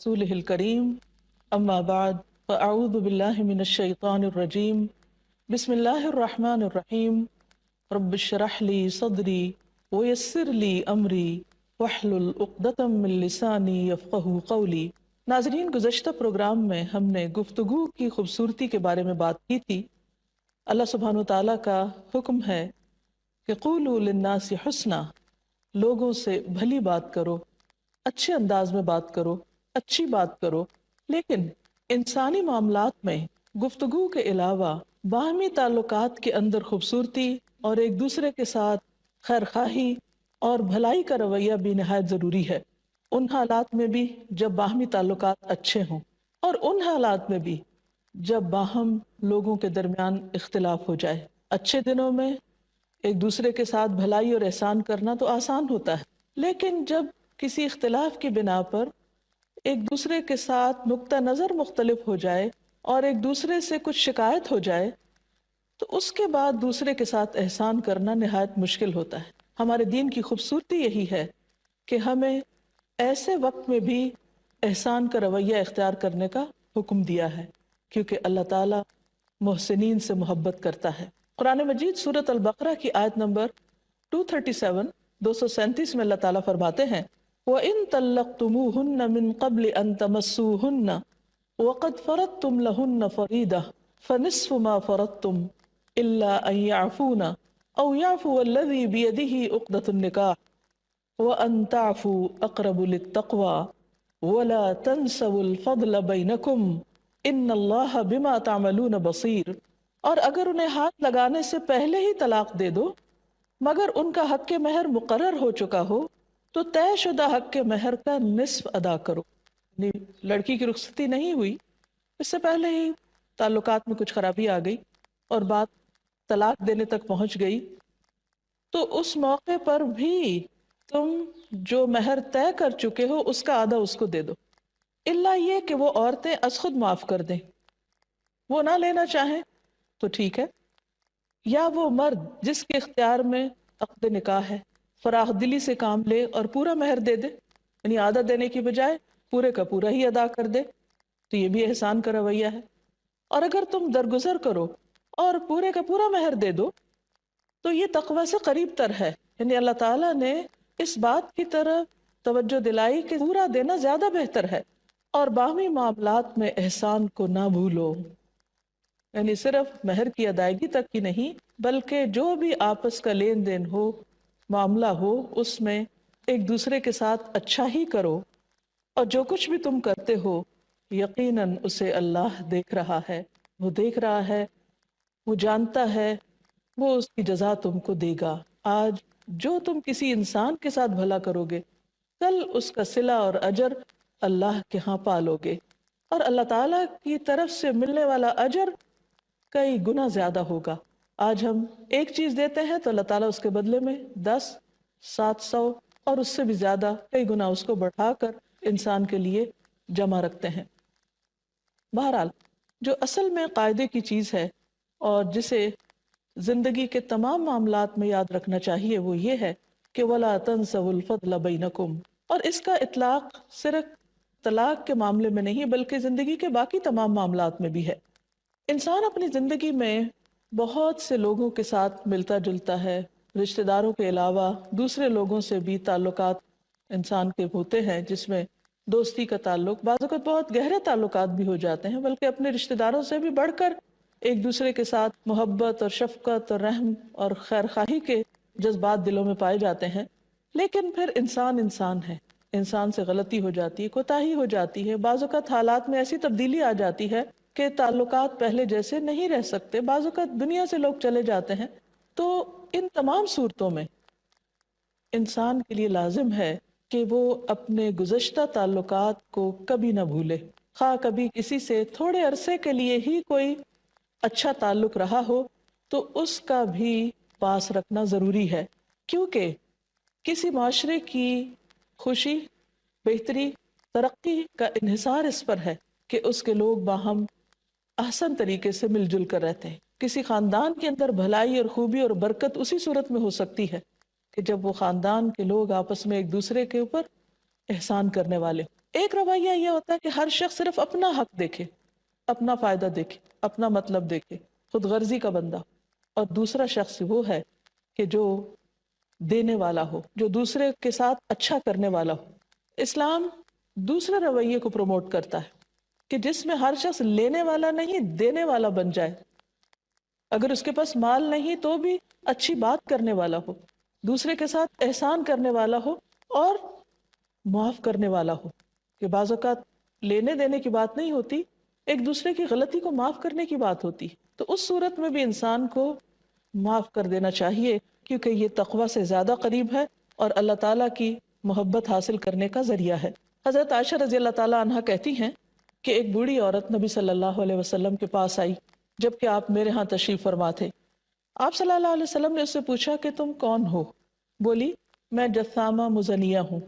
رسوله الكريم أما بعد فأعوذ بالله من الشيطان الرجيم بسم الله الرحمن الرحيم رب اشرح لي صدري ويسر لي أمري واحلل عقدة من لساني يفقهوا قولي۔ ناظرین، گزشتہ پروگرام میں ہم نے گفتگو کی خوبصورتی کے بارے میں بات کی تھی۔ اللہ سبحانہ وتعالیٰ کا حکم ہے کہ قولوا للناس حسنا، لوگوں سے بھلی بات کرو، اچھے انداز میں بات کرو، اچھی بات کرو۔ لیکن انسانی معاملات میں گفتگو کے علاوہ باہمی تعلقات کے اندر خوبصورتی اور ایک دوسرے کے ساتھ خیر خواہی اور بھلائی کا رویہ بھی نہایت ضروری ہے، ان حالات میں بھی جب باہمی تعلقات اچھے ہوں، اور ان حالات میں بھی جب باہم لوگوں کے درمیان اختلاف ہو جائے۔ اچھے دنوں میں ایک دوسرے کے ساتھ بھلائی اور احسان کرنا تو آسان ہوتا ہے، لیکن جب کسی اختلاف کی بنا پر ایک دوسرے کے ساتھ نقطہ نظر مختلف ہو جائے اور ایک دوسرے سے کچھ شکایت ہو جائے تو اس کے بعد دوسرے کے ساتھ احسان کرنا نہایت مشکل ہوتا ہے۔ ہمارے دین کی خوبصورتی یہی ہے کہ ہمیں ایسے وقت میں بھی احسان کا رویہ اختیار کرنے کا حکم دیا ہے، کیونکہ اللہ تعالیٰ محسنین سے محبت کرتا ہے۔ قرآن مجید سورۃ البقرہ کی آیت نمبر 237 237 میں اللہ تعالیٰ فرماتے ہیں وَإِن طَلَّقْتُمُوهُنَّ مِن قَبْلِ أَن تَمَسُّوهُنَّ وَقَدْ فَرَضْتُمْ لَهُنَّ فَرِيضَةً فَنِصْفُ مَا فَرَضْتُمْ إِلَّا أَن يَعْفُونَ أَوْ يَعْفُوَ الَّذِي بِيَدِهِ عُقْدَةُ النِّكَاحِ وَأَن تَعْفُوا أَقْرَبُ لِلتَّقْوَى وَلَا تَنْسَوُا الْفَضْلَ بَيْنَكُمْ إِنَّ اللَّهَ بِمَا تَعْمَلُونَ بَصِيرٌ۔ اور اگر انہیں ہاتھ لگانے سے پہلے ہی طلاق دے دو مگر ان کا حق مہر مقرر ہو چکا ہو تو طے شدہ حق مہر کا نصف ادا کرو۔ یعنی لڑکی کی رخصتی نہیں ہوئی، اس سے پہلے ہی تعلقات میں کچھ خرابی آ گئی اور بات طلاق دینے تک پہنچ گئی، تو اس موقع پر بھی تم جو مہر طے کر چکے ہو اس کا آدھا اس کو دے دو، الا یہ کہ وہ عورتیں از خود معاف کر دیں، وہ نہ لینا چاہیں تو ٹھیک ہے، یا وہ مرد جس کے اختیار میں عقد نکاح ہے فراخ دلی سے کام لے اور پورا مہر دے دے، یعنی آدھا دینے کی بجائے پورے کا پورا ہی ادا کر دے، تو یہ بھی احسان کا رویہ ہے۔ اور اگر تم درگزر کرو اور پورے کا پورا مہر دے دو تو یہ تقوی سے قریب تر ہے، یعنی اللہ تعالیٰ نے اس بات کی طرف توجہ دلائی کہ پورا دینا زیادہ بہتر ہے۔ اور باہمی معاملات میں احسان کو نہ بھولو، یعنی صرف مہر کی ادائیگی تک ہی نہیں بلکہ جو بھی آپس کا لین دین ہو، معاملہ ہو، اس میں ایک دوسرے کے ساتھ اچھا ہی کرو، اور جو کچھ بھی تم کرتے ہو یقیناً اسے اللہ دیکھ رہا ہے، وہ دیکھ رہا ہے، وہ جانتا ہے، وہ اس کی جزا تم کو دے گا۔ آج جو تم کسی انسان کے ساتھ بھلا کرو گے کل اس کا صلہ اور اجر اللہ کے ہاں پالو گے، اور اللہ تعالیٰ کی طرف سے ملنے والا اجر کئی گنا زیادہ ہوگا۔ آج ہم ایک چیز دیتے ہیں تو اللہ تعالیٰ اس کے بدلے میں 10، 700 اور اس سے بھی زیادہ کئی گنا اس کو بڑھا کر انسان کے لیے جمع رکھتے ہیں۔ بہرحال جو اصل میں قاعدے کی چیز ہے اور جسے زندگی کے تمام معاملات میں یاد رکھنا چاہیے وہ یہ ہے کہ وَلَا تَنْسَوُا الْفَضْلَ بَيْنَكُمْ، اور اس کا اطلاق صرف طلاق کے معاملے میں نہیں بلکہ زندگی کے باقی تمام معاملات میں بھی ہے۔ انسان اپنی زندگی میں بہت سے لوگوں کے ساتھ ملتا جلتا ہے، رشتہ داروں کے علاوہ دوسرے لوگوں سے بھی تعلقات انسان کے ہوتے ہیں، جس میں دوستی کا تعلق، بعض اوقات بہت گہرے تعلقات بھی ہو جاتے ہیں، بلکہ اپنے رشتہ داروں سے بھی بڑھ کر ایک دوسرے کے ساتھ محبت اور شفقت اور رحم اور خیر خواہی کے جذبات دلوں میں پائے جاتے ہیں۔ لیکن پھر انسان انسان ہے، انسان سے غلطی ہو جاتی ہے، کوتاہی ہو جاتی ہے، بعض اوقات حالات میں ایسی تبدیلی آ جاتی ہے کہ تعلقات پہلے جیسے نہیں رہ سکتے، بعض اوقات دنیا سے لوگ چلے جاتے ہیں۔ تو ان تمام صورتوں میں انسان کے لیے لازم ہے کہ وہ اپنے گزشتہ تعلقات کو کبھی نہ بھولے، خواہ کبھی کسی سے تھوڑے عرصے کے لیے ہی کوئی اچھا تعلق رہا ہو تو اس کا بھی پاس رکھنا ضروری ہے، کیونکہ کسی معاشرے کی خوشی، بہتری، ترقی کا انحصار اس پر ہے کہ اس کے لوگ باہم احسن طریقے سے مل جل کر رہتے ہیں۔ کسی خاندان کے اندر بھلائی اور خوبی اور برکت اسی صورت میں ہو سکتی ہے کہ جب وہ خاندان کے لوگ آپس میں ایک دوسرے کے اوپر احسان کرنے والے ہوں۔ ایک رویہ یہ ہوتا ہے کہ ہر شخص صرف اپنا حق دیکھے، اپنا فائدہ دیکھے، اپنا مطلب دیکھے، خود غرضی کا بندہ۔ اور دوسرا شخص وہ ہے کہ جو دینے والا ہو، جو دوسرے کے ساتھ اچھا کرنے والا ہو۔ اسلام دوسرے رویے کو پروموٹ کرتا ہے کہ جس میں ہر شخص لینے والا نہیں، دینے والا بن جائے۔ اگر اس کے پاس مال نہیں تو بھی اچھی بات کرنے والا ہو، دوسرے کے ساتھ احسان کرنے والا ہو اور معاف کرنے والا ہو۔ کہ بعض اوقات لینے دینے کی بات نہیں ہوتی، ایک دوسرے کی غلطی کو معاف کرنے کی بات ہوتی، تو اس صورت میں بھی انسان کو معاف کر دینا چاہیے، کیونکہ یہ تقوی سے زیادہ قریب ہے اور اللہ تعالیٰ کی محبت حاصل کرنے کا ذریعہ ہے۔ حضرت عائشہ رضی اللہ تعالیٰ عنہا کہتی ہیں کہ ایک بوڑھی عورت نبی صلی اللہ علیہ وسلم کے پاس آئی جبکہ آپ میرے ہاں تشریف فرما تھے۔ آپ صلی اللہ علیہ وسلم نے اس سے پوچھا کہ تم کون ہو؟ بولی میں جثامہ مزنیہ ہوں۔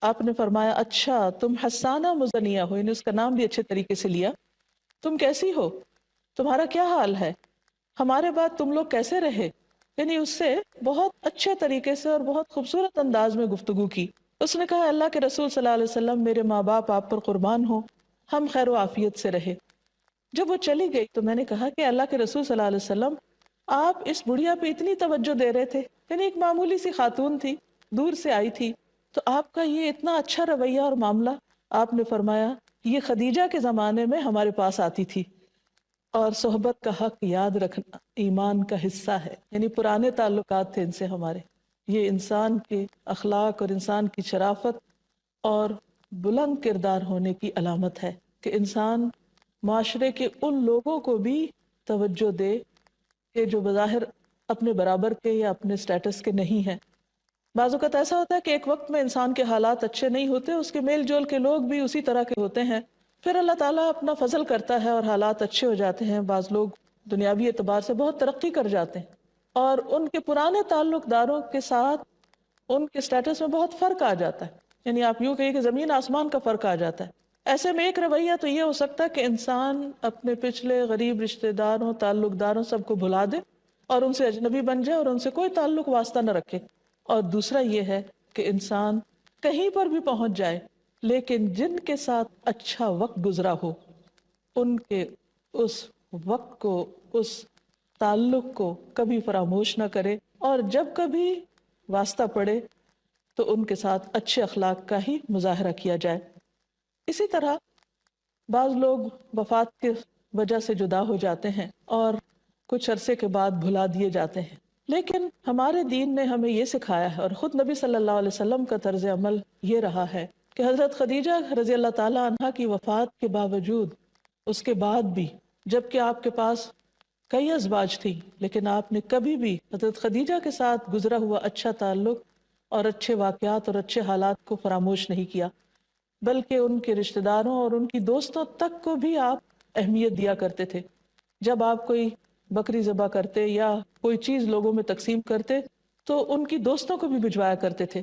آپ نے فرمایا اچھا تم حسانہ مزنیہ ہو، یعنی اس کا نام بھی اچھے طریقے سے لیا۔ تم کیسی ہو؟ تمہارا کیا حال ہے؟ ہمارے بعد تم لوگ کیسے رہے؟ یعنی اس سے بہت اچھے طریقے سے اور بہت خوبصورت انداز میں گفتگو کی۔ اس نے کہا اللہ کے رسول صلی اللہ علیہ وسلم میرے ماں باپ آپ پر قربان ہوں، ہم خیر و عافیت سے رہے۔ جب وہ چلی گئی تو میں نے کہا کہ اللہ کے رسول صلی اللہ علیہ وسلم آپ اس بڑھیا پہ اتنی توجہ دے رہے تھے، یعنی ایک معمولی سی خاتون تھی، دور سے آئی تھی، تو آپ کا یہ اتنا اچھا رویہ اور معاملہ۔ آپ نے فرمایا یہ خدیجہ کے زمانے میں ہمارے پاس آتی تھی، اور صحبت کا حق یاد رکھنا ایمان کا حصہ ہے، یعنی پرانے تعلقات تھے ان سے ہمارے۔ یہ انسان کے اخلاق اور انسان کی شرافت اور بلند کردار ہونے کی علامت ہے کہ انسان معاشرے کے ان لوگوں کو بھی توجہ دے کہ جو بظاہر اپنے برابر کے یا اپنے سٹیٹس کے نہیں ہیں۔ بعض اوقات ایسا ہوتا ہے کہ ایک وقت میں انسان کے حالات اچھے نہیں ہوتے، اس کے میل جول کے لوگ بھی اسی طرح کے ہوتے ہیں، پھر اللہ تعالیٰ اپنا فضل کرتا ہے اور حالات اچھے ہو جاتے ہیں۔ بعض لوگ دنیاوی اعتبار سے بہت ترقی کر جاتے ہیں اور ان کے پرانے تعلق داروں کے ساتھ ان کے سٹیٹس میں بہت فرق آ جاتا ہے، یعنی آپ یوں کہیے کہ زمین آسمان کا فرق آ جاتا ہے۔ ایسے میں ایک رویہ تو یہ ہو سکتا ہے کہ انسان اپنے پچھلے غریب رشتہ داروں، تعلق داروں سب کو بھلا دے اور ان سے اجنبی بن جائے اور ان سے کوئی تعلق واسطہ نہ رکھے، اور دوسرا یہ ہے کہ انسان کہیں پر بھی پہنچ جائے لیکن جن کے ساتھ اچھا وقت گزرا ہو ان کے اس وقت کو، اس تعلق کو کبھی فراموش نہ کرے، اور جب کبھی واسطہ پڑے تو ان کے ساتھ اچھے اخلاق کا ہی مظاہرہ کیا جائے۔ اسی طرح بعض لوگ وفات کی وجہ سے جدا ہو جاتے ہیں اور کچھ عرصے کے بعد بھلا دیے جاتے ہیں، لیکن ہمارے دین نے ہمیں یہ سکھایا ہے اور خود نبی صلی اللہ علیہ وسلم کا طرز عمل یہ رہا ہے کہ حضرت خدیجہ رضی اللہ تعالی عنہا کی وفات کے باوجود، اس کے بعد بھی، جبکہ آپ کے پاس کئی ازواج تھی، لیکن آپ نے کبھی بھی حضرت خدیجہ کے ساتھ گزرا ہوا اچھا تعلق اور اچھے واقعات اور اچھے حالات کو فراموش نہیں کیا، بلکہ ان کے رشتہ داروں اور ان کی دوستوں تک کو بھی آپ اہمیت دیا کرتے تھے۔ جب آپ کوئی بکری ذبح کرتے یا کوئی چیز لوگوں میں تقسیم کرتے تو ان کی دوستوں کو بھی بھجوایا کرتے تھے۔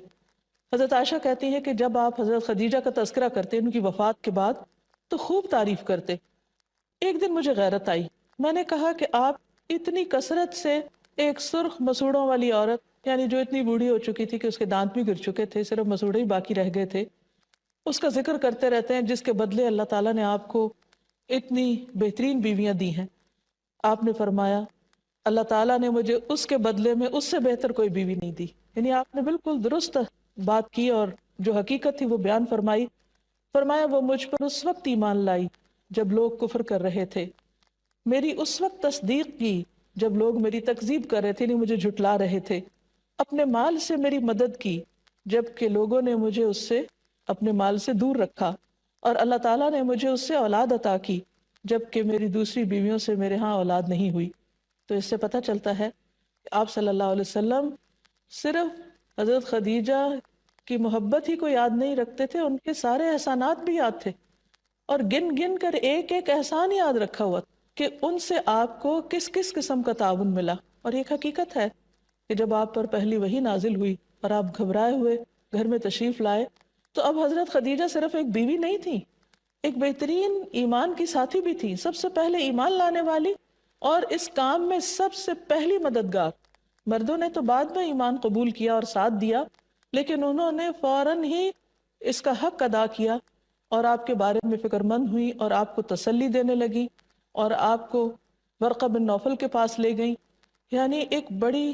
حضرت عائشہ کہتی ہیں کہ جب آپ حضرت خدیجہ کا تذکرہ کرتے ان کی وفات کے بعد تو خوب تعریف کرتے۔ ایک دن مجھے غیرت آئی، میں نے کہا کہ آپ اتنی کثرت سے ایک سرخ مسوڑوں والی عورت، یعنی جو اتنی بوڑھی ہو چکی تھی کہ اس کے دانت بھی گر چکے تھے، صرف مسوڑے ہی باقی رہ گئے تھے، اس کا ذکر کرتے رہتے ہیں جس کے بدلے اللہ تعالیٰ نے آپ کو اتنی بہترین بیویاں دی ہیں۔ آپ نے فرمایا اللہ تعالیٰ نے مجھے اس کے بدلے میں اس سے بہتر کوئی بیوی نہیں دی، یعنی آپ نے بالکل درست بات کی اور جو حقیقت تھی وہ بیان فرمائی۔ فرمایا وہ مجھ پر اس وقت ایمان لائی جب لوگ کفر کر رہے تھے، میری اس وقت تصدیق کی جب لوگ میری تکذیب کر رہے تھے، نہیں مجھے جھٹلا رہے تھے، اپنے مال سے میری مدد کی جبکہ لوگوں نے مجھے اس سے اپنے مال سے دور رکھا، اور اللہ تعالیٰ نے مجھے اس سے اولاد عطا کی جبکہ میری دوسری بیویوں سے میرے ہاں اولاد نہیں ہوئی۔ تو اس سے پتہ چلتا ہے کہ آپ صلی اللہ علیہ وسلم صرف حضرت خدیجہ کی محبت ہی کو یاد نہیں رکھتے تھے، ان کے سارے احسانات بھی یاد تھے، اور گن گن کر ایک ایک احسان یاد رکھا ہوا کہ ان سے آپ کو کس کس قسم کا تعاون ملا۔ اور ایک حقیقت ہے کہ جب آپ پر پہلی وحی نازل ہوئی اور آپ گھبرائے ہوئے گھر میں تشریف لائے تو اب حضرت خدیجہ صرف ایک بیوی نہیں تھی، ایک بہترین ایمان کی ساتھی بھی تھی، سب سے پہلے ایمان لانے والی اور اس کام میں سب سے پہلی مددگار۔ مردوں نے تو بعد میں ایمان قبول کیا اور ساتھ دیا، لیکن انہوں نے فوراً ہی اس کا حق ادا کیا اور آپ کے بارے میں فکر مند ہوئی اور آپ کو تسلی دینے لگی اور آپ کو ورقہ بن نوفل کے پاس لے گئیں. یعنی ایک بڑی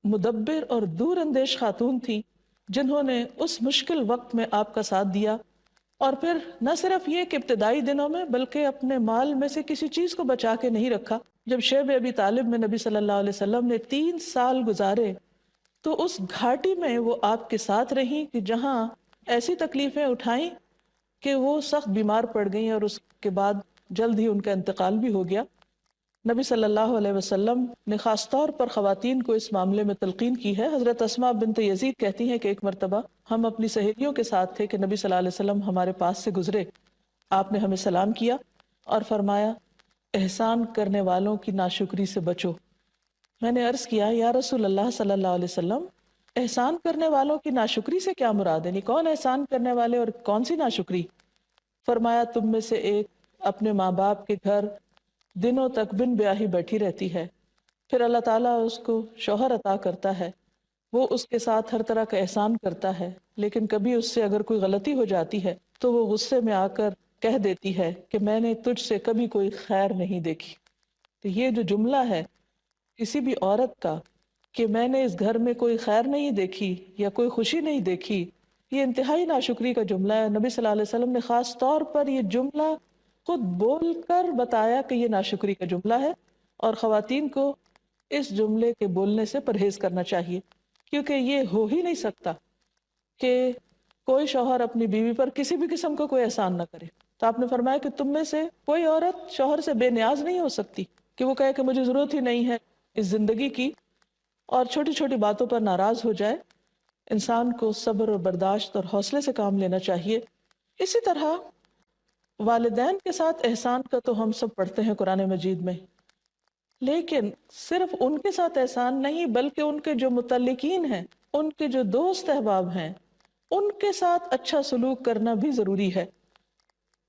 مدبر اور دور اندیش خاتون تھی جنہوں نے اس مشکل وقت میں آپ کا ساتھ دیا. اور پھر نہ صرف یہ کہ ابتدائی دنوں میں بلکہ اپنے مال میں سے کسی چیز کو بچا کے نہیں رکھا. جب شیب ابی طالب میں نبی صلی اللہ علیہ وسلم نے 3 سال گزارے تو اس گھاٹی میں وہ آپ کے ساتھ رہیں کہ جہاں ایسی تکلیفیں اٹھائیں کہ وہ سخت بیمار پڑ گئیں اور اس کے بعد جلد ہی ان کا انتقال بھی ہو گیا. نبی صلی اللہ علیہ وسلم نے خاص طور پر خواتین کو اس معاملے میں تلقین کی ہے. حضرت اسماء بنت یزید کہتی ہیں کہ ایک مرتبہ ہم اپنی سہیلیوں کے ساتھ تھے کہ نبی صلی اللہ علیہ وسلم ہمارے پاس سے گزرے. آپ نے ہمیں سلام کیا اور فرمایا احسان کرنے والوں کی ناشکری سے بچو. میں نے عرض کیا یا رسول اللہ صلی اللہ علیہ وسلم احسان کرنے والوں کی ناشکری سے کیا مراد ہے؟ کون احسان کرنے والے اور کون سی ناشکری؟ فرمایا تم میں سے ایک اپنے ماں باپ کے گھر دنوں تک بن بیاہی بیٹھی رہتی ہے، پھر اللہ تعالیٰ اس کو شوہر عطا کرتا ہے، وہ اس کے ساتھ ہر طرح کا احسان کرتا ہے، لیکن کبھی اس سے اگر کوئی غلطی ہو جاتی ہے تو وہ غصے میں آ کر کہہ دیتی ہے کہ میں نے تجھ سے کبھی کوئی خیر نہیں دیکھی. تو یہ جو جملہ ہے کسی بھی عورت کا کہ میں نے اس گھر میں کوئی خیر نہیں دیکھی یا کوئی خوشی نہیں دیکھی، یہ انتہائی ناشکری کا جملہ ہے. نبی صلی اللہ علیہ وسلم نے خاص طور پر یہ جملہ خود بول کر بتایا کہ یہ ناشکری کا جملہ ہے اور خواتین کو اس جملے کے بولنے سے پرہیز کرنا چاہیے، کیونکہ یہ ہو ہی نہیں سکتا کہ کوئی شوہر اپنی بیوی پر کسی بھی قسم کا کوئی احسان نہ کرے. تو آپ نے فرمایا کہ تم میں سے کوئی عورت شوہر سے بے نیاز نہیں ہو سکتی کہ وہ کہے کہ مجھے ضرورت ہی نہیں ہے اس زندگی کی اور چھوٹی چھوٹی باتوں پر ناراض ہو جائے. انسان کو صبر اور برداشت اور حوصلے سے کام لینا چاہیے. اسی طرح والدین کے ساتھ احسان کا تو ہم سب پڑھتے ہیں قرآن مجید میں، لیکن صرف ان کے ساتھ احسان نہیں بلکہ ان کے جو متعلقین ہیں، ان کے جو دوست احباب ہیں، ان کے ساتھ اچھا سلوک کرنا بھی ضروری ہے.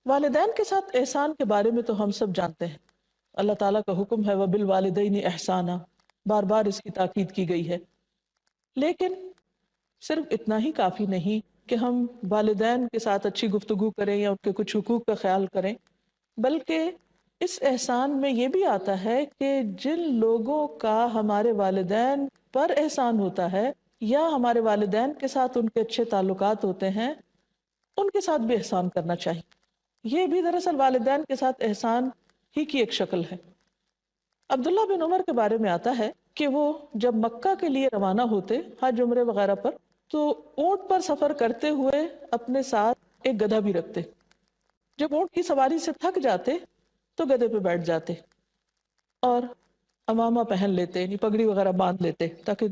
والدین کے ساتھ احسان کے بارے میں تو ہم سب جانتے ہیں، اللہ تعالیٰ کا حکم ہے وَبِالْوَالِدَيْنِ احسانًا، بار بار اس کی تاکید کی گئی ہے. لیکن صرف اتنا ہی کافی نہیں کہ ہم والدین کے ساتھ اچھی گفتگو کریں یا ان کے کچھ حقوق کا خیال کریں، بلکہ اس احسان میں یہ بھی آتا ہے کہ جن لوگوں کا ہمارے والدین پر احسان ہوتا ہے یا ہمارے والدین کے ساتھ ان کے اچھے تعلقات ہوتے ہیں ان کے ساتھ بھی احسان کرنا چاہیے. یہ بھی دراصل والدین کے ساتھ احسان ہی کی ایک شکل ہے. عبداللہ بن عمر کے بارے میں آتا ہے کہ وہ جب مکہ کے لیے روانہ ہوتے حج عمرے وغیرہ پر تو اونٹ پر سفر کرتے ہوئے اپنے ساتھ ایک گدھا بھی رکھتے. جب اونٹ کی سواری سے تھک جاتے تو گدھے پہ بیٹھ جاتے اور امامہ پہن لیتے، یعنی پگڑی وغیرہ باندھ لیتے تاکہ